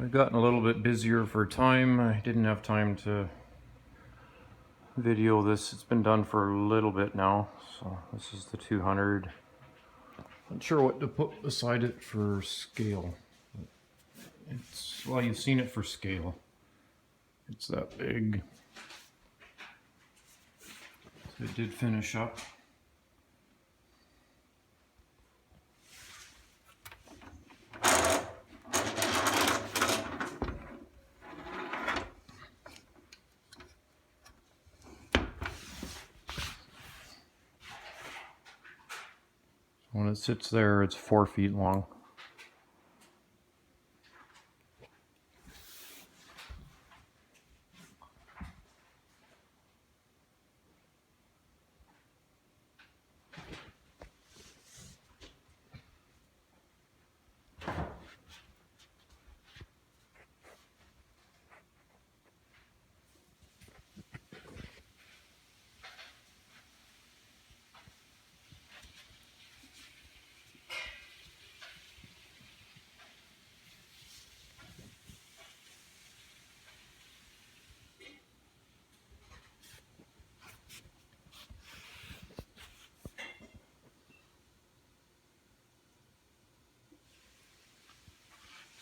I've gotten a little bit busier for time. I didn't have time to video this. It's been done for a little bit now. So this is the 200. Not sure what to put beside it for scale. It's, well, you've seen it for scale. It's that big. So it did finish up. When it sits there, it's 4 feet long.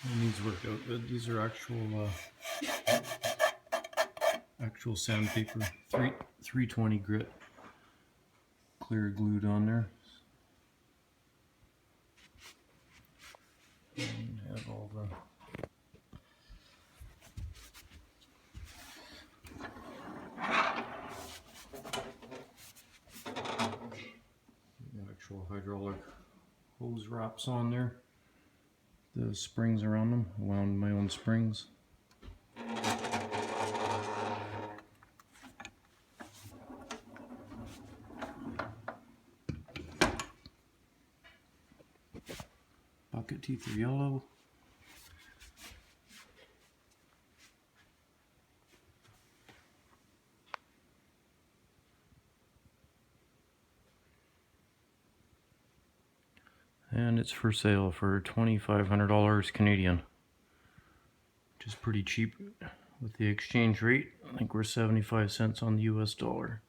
It needs work out good. These are actual sandpaper, 320 grit, clear glued on there. And have all the actual hydraulic hose wraps on there. The springs around them, wound my own springs. Bucket teeth are yellow. And it's for sale for $2,500 Canadian, which is pretty cheap with the exchange rate. I think we're 75 cents on the US dollar.